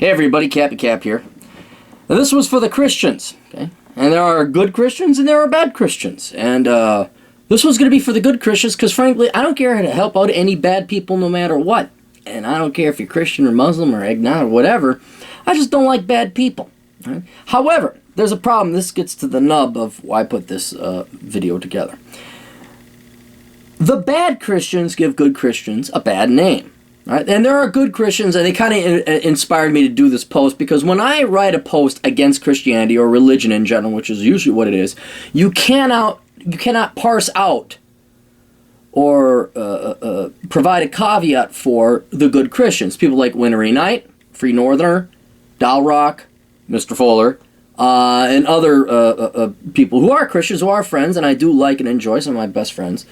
Hey everybody, Cappy Cap here. Now this was for the Christians, okay? And there are good Christians and there are bad Christians. And this one's going to be for the good Christians because frankly, I don't care how to help out any bad people no matter what. And I don't care if you're Christian or Muslim or agnostic or whatever. I just don't like bad people. Right? However, there's a problem. This gets to the nub of why I put this video together. The bad Christians give good Christians a bad name. Right? And there are good Christians, and they kind of inspired me to do this post, because when I write a post against Christianity or religion in general, which is usually what it is, you cannot parse out or provide a caveat for the good Christians. People like Wintery Knight, Free Northerner, Dalrock, Mr. Fuller, and other people who are Christians, who are friends, and I do like and enjoy, some of my best friends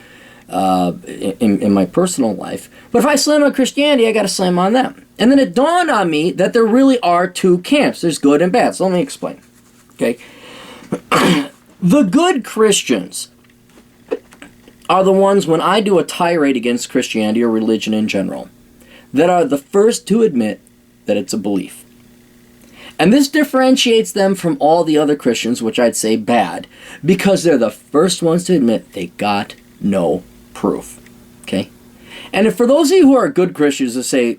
in my personal life. But if I slam on Christianity, I got to slam on them. And then it dawned on me that there really are two camps. There's good and bad. So let me explain. Okay, the good Christians are the ones, when I do a tirade against Christianity or religion in general, that are the first to admit that it's a belief. And this differentiates them from all the other Christians, which I'd say bad, because they're the first ones to admit they got no proof. Okay? And if for those of you who are good Christians to say,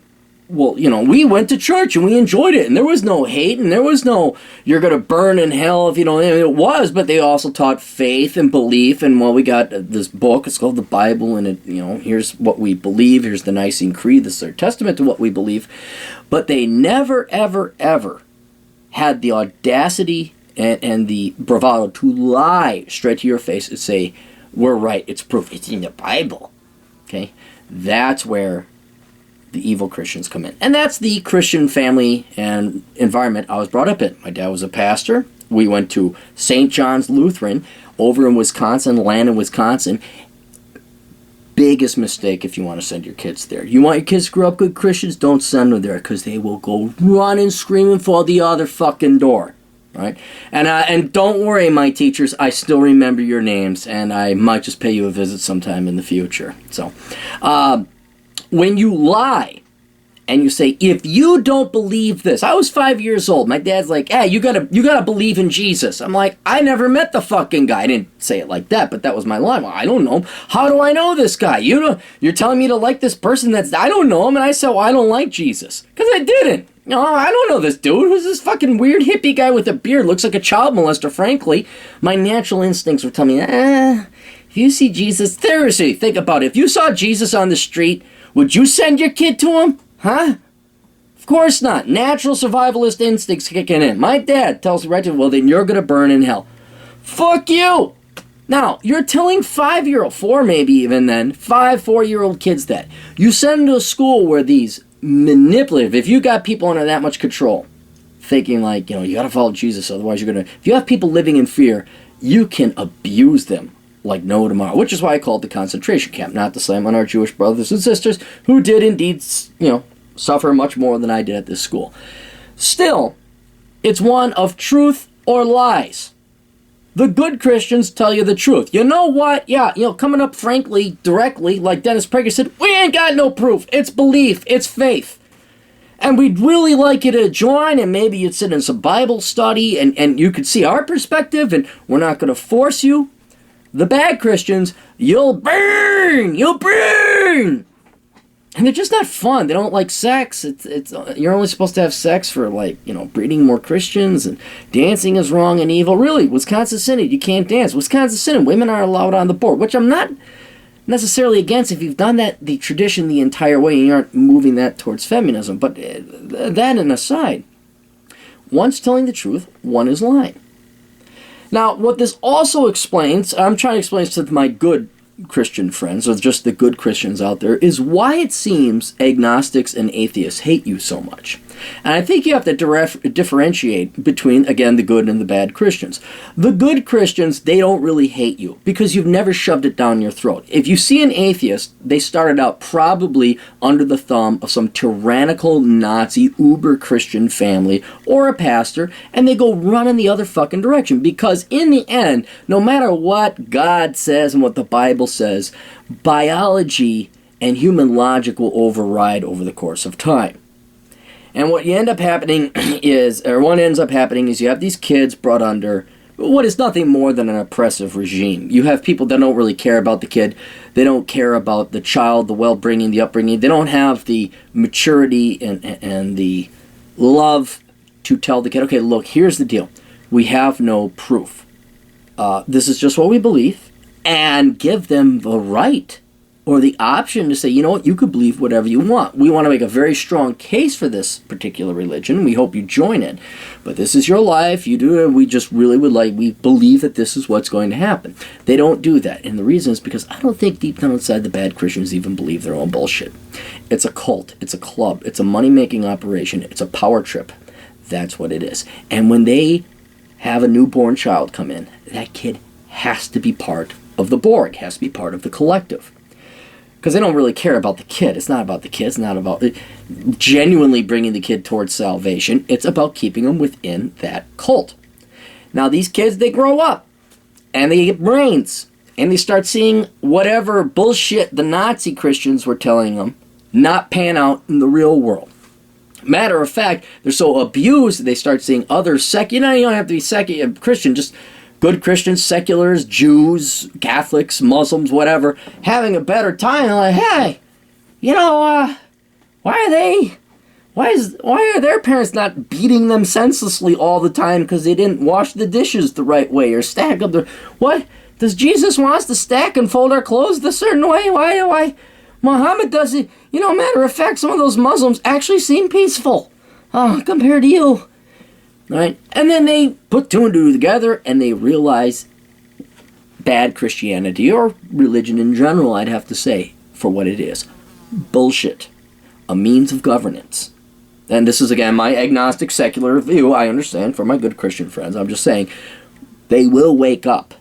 well, you know, we went to church and we enjoyed it, and there was no hate, and there was no, you're going to burn in hell if you don't, it was, but they also taught faith and belief, and well, we got this book, it's called the Bible, and it, you know, here's what we believe, here's the Nicene Creed, this is our testament to what we believe, but they never, ever, ever had the audacity and the bravado to lie straight to your face and say, we're right, it's proof, it's in the Bible. Okay? That's where the evil Christians come in. And that's the Christian family and environment I was brought up in. My dad was a pastor. We went to St. John's Lutheran over in Wisconsin, Landon, Wisconsin. Biggest mistake if you want to send your kids there. You want your kids to grow up good Christians? Don't send them there, because they will go running, screaming for the other fucking door. Right? And don't worry, my teachers, I still remember your names, and I might just pay you a visit sometime in the future. So, when you lie and you say, if you don't believe this, I was 5 years old. My dad's like, hey, you gotta believe in Jesus. I'm like, I never met the fucking guy. I didn't say it like that, but that was my line. Well, I don't know. How do I know this guy? You're telling me to like this person I don't know him, and I said, well, I don't like Jesus. Because I didn't. No, I don't know this dude. Who's this fucking weird hippie guy with a beard? Looks like a child molester, frankly. My natural instincts would tell me, if you see Jesus, seriously, think about it. If you saw Jesus on the street, would you send your kid to him? Huh? Of course not. Natural survivalist instincts kicking in. My dad tells me right to, well, then you're going to burn in hell. Fuck you! Now, you're telling 5-year-old, 4 maybe even then, 4-year-old kids that. You send them to a school where these manipulative, if you got people under that much control, thinking like, you know, you got to follow Jesus, otherwise you're going to, if you have people living in fear, you can abuse them like no tomorrow, which is why I call it the concentration camp, not to slam on our Jewish brothers and sisters who did indeed, you know, suffer much more than I did at this school. Still, it's one of truth or lies. The good Christians tell you the truth. You know what? Yeah, you know, coming up frankly, directly, like Dennis Prager said, we ain't got no proof. It's belief. It's faith. And we'd really like you to join, and maybe you'd sit in some Bible study, and you could see our perspective, and we're not going to force you. The bad Christians, you'll burn! You'll burn! And they're just not fun. They don't like sex. It's you're only supposed to have sex for, like, you know, breeding more Christians, and dancing is wrong and evil. Really, Wisconsin Synod, you can't dance. Wisconsin Synod, women are allowed on the board, which I'm not necessarily against if you've done that, the tradition, the entire way, and you aren't moving that towards feminism. But that and aside, one's telling the truth, one is lying. Now, what this also explains, I'm trying to explain this to my good Christian friends, or just the good Christians out there, is why it seems agnostics and atheists hate you so much. And I think you have to differentiate between, again, the good and the bad Christians. The good Christians, they don't really hate you because you've never shoved it down your throat. If you see an atheist, they started out probably under the thumb of some tyrannical Nazi uber-Christian family or a pastor, and they go running the other fucking direction because in the end, no matter what God says and what the Bible says, biology and human logic will override over the course of time. And what you end up happening is, or what ends up happening is you have these kids brought under what is nothing more than an oppressive regime. You have people that don't really care about the kid. They don't care about the child, the well-bringing, the upbringing. They don't have the maturity and the love to tell the kid, okay, look, here's the deal. We have no proof. This is just what we believe. And give them the right or the option to say, you know what, you could believe whatever you want. We want to make a very strong case for this particular religion. We hope you join it. But this is your life. You do it. We just really would like, we believe that this is what's going to happen. They don't do that. And the reason is because I don't think deep down inside the bad Christians even believe their own bullshit. It's a cult. It's a club. It's a money-making operation. It's a power trip. That's what it is. And when they have a newborn child come in, that kid has to be part of the Borg, has to be part of the collective. Because they don't really care about the kid. It's not about the kid. It's not about genuinely bringing the kid towards salvation. It's about keeping them within that cult. Now, these kids, they grow up. And they get brains. And they start seeing whatever bullshit the Nazi Christians were telling them not pan out in the real world. Matter of fact, they're so abused that they start seeing other you don't have to be Christian, just good Christians, seculars, Jews, Catholics, Muslims, whatever, having a better time. They're like, hey, why are their parents not beating them senselessly all the time because they didn't wash the dishes the right way or stack up what? Does Jesus want us to stack and fold our clothes the certain way? Why? Muhammad does it. Matter of fact, some of those Muslims actually seem peaceful compared to you. Right? And then they put two and two together and they realize bad Christianity, or religion in general, I'd have to say, for what it is. Bullshit. A means of governance. And this is, again, my agnostic secular view, I understand, for my good Christian friends. I'm just saying, they will wake up.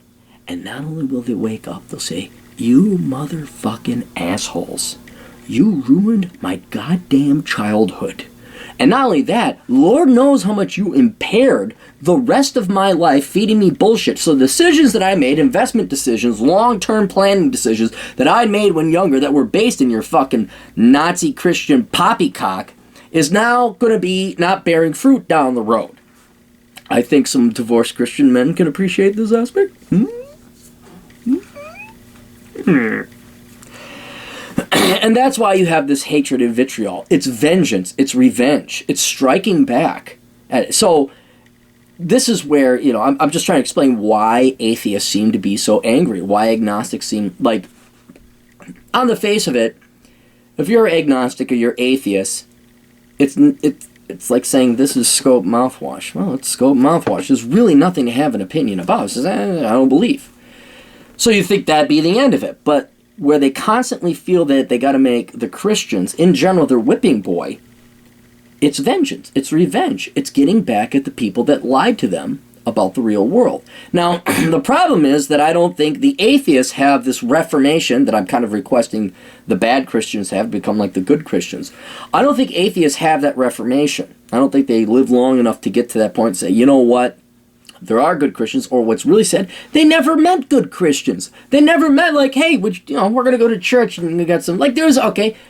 And not only will they wake up, they'll say, you motherfucking assholes. You ruined my goddamn childhood. And not only that, Lord knows how much you impaired the rest of my life feeding me bullshit. So the decisions that I made, investment decisions, long-term planning decisions that I made when younger that were based in your fucking Nazi Christian poppycock is now going to be not bearing fruit down the road. I think some divorced Christian men can appreciate this aspect. And that's why you have this hatred and vitriol. It's vengeance. It's revenge. It's striking back. So this is where, I'm just trying to explain why atheists seem to be so angry. Why agnostics seem like, on the face of it, if you're agnostic or you're atheist, it's like saying this is Scope mouthwash. Well, it's Scope mouthwash. There's really nothing to have an opinion about. It says, I don't believe. So you think that'd be the end of it. But where they constantly feel that they got to make the Christians, in general, their whipping boy, it's vengeance, it's revenge, it's getting back at the people that lied to them about the real world. Now, the problem is that I don't think the atheists have this reformation that I'm kind of requesting the bad Christians have become like the good Christians. I don't think atheists have that reformation. I don't think they live long enough to get to that point and say, you know what? There are good Christians, or what's really said, they never meant good Christians. They never meant like, hey, we're going to go to church and we got some, like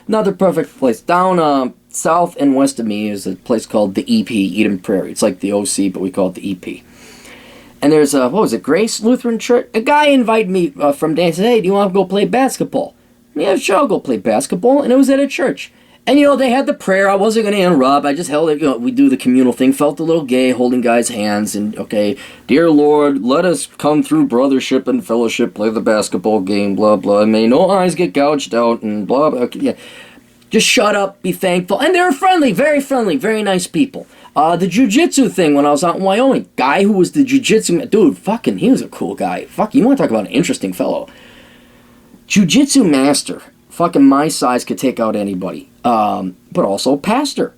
another perfect place. Down south and west of me is a place called the EP, Eden Prairie. It's like the OC, but we call it the EP. And there's Grace Lutheran Church? A guy invited me from Dan and said, hey, do you want to go play basketball? Yeah, sure, I'll go play basketball. And it was at a church. And, they had the prayer. I wasn't going to interrupt. I just held it. We do the communal thing. Felt a little gay holding guys' hands. And, okay, dear Lord, let us come through brothership and fellowship, play the basketball game, blah, blah. And may no eyes get gouged out and blah, blah. Okay, yeah. Just shut up, be thankful. And they were friendly, very nice people. The jiu-jitsu thing when I was out in Wyoming. Guy who was the jiu-jitsu, dude, he was a cool guy. You want to talk about an interesting fellow. Jiu-jitsu master. Fucking my size could take out anybody. But also pastor.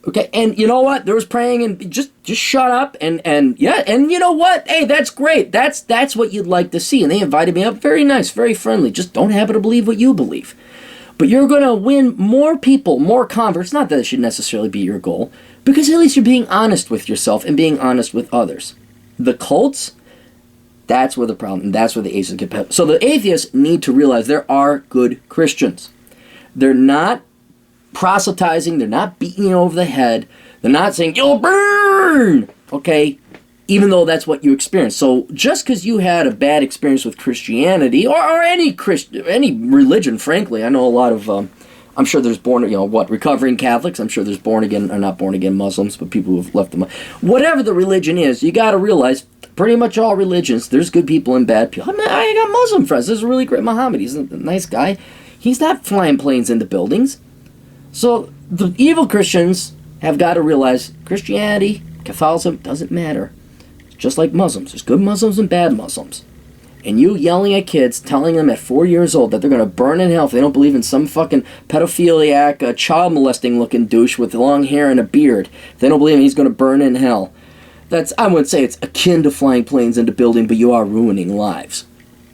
Okay, and you know what? There was praying and just shut up and you know what? Hey, that's great. That's what you'd like to see. And they invited me up. Very nice, very friendly. Just don't happen to believe what you believe. But you're going to win more people, more converts. Not that it should necessarily be your goal, because at least you're being honest with yourself and being honest with others. The cults, that's where the problem, and that's where the atheists get pet. So the atheists need to realize there are good Christians. They're not proselytizing. They're not beating you over the head. They're not saying, you'll burn! Okay? Even though that's what you experience. So just because you had a bad experience with Christianity, or any religion, frankly, I know a lot of, I'm sure there's recovering Catholics, I'm sure there's born again, or not born again Muslims, but people who've left them. Whatever the religion is, you got to realize, pretty much all religions, there's good people and bad people. I mean, I got Muslim friends. This is a really great Muhammad. He's a nice guy. He's not flying planes into buildings. So the evil Christians have got to realize Christianity, Catholicism, doesn't matter. Just like Muslims. There's good Muslims and bad Muslims. And you yelling at kids, telling them at 4 years old that they're going to burn in hell if they don't believe in some fucking pedophiliac, child molesting looking douche with long hair and a beard. If they don't believe he's going to burn in hell. I wouldn't say it's akin to flying planes into building, but you are ruining lives.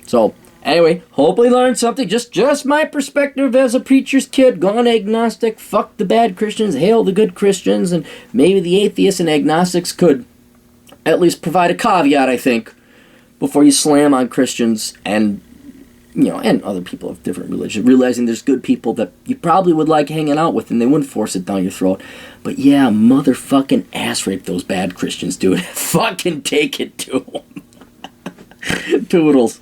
So, anyway, hopefully learned something. Just my perspective as a preacher's kid, gone agnostic, fuck the bad Christians, hail the good Christians, and maybe the atheists and agnostics could at least provide a caveat, I think, before you slam on Christians and, and other people of different religions, realizing there's good people that you probably would like hanging out with and they wouldn't force it down your throat. But yeah, motherfucking ass rape those bad Christians, dude. Fucking take it to them. Toodles.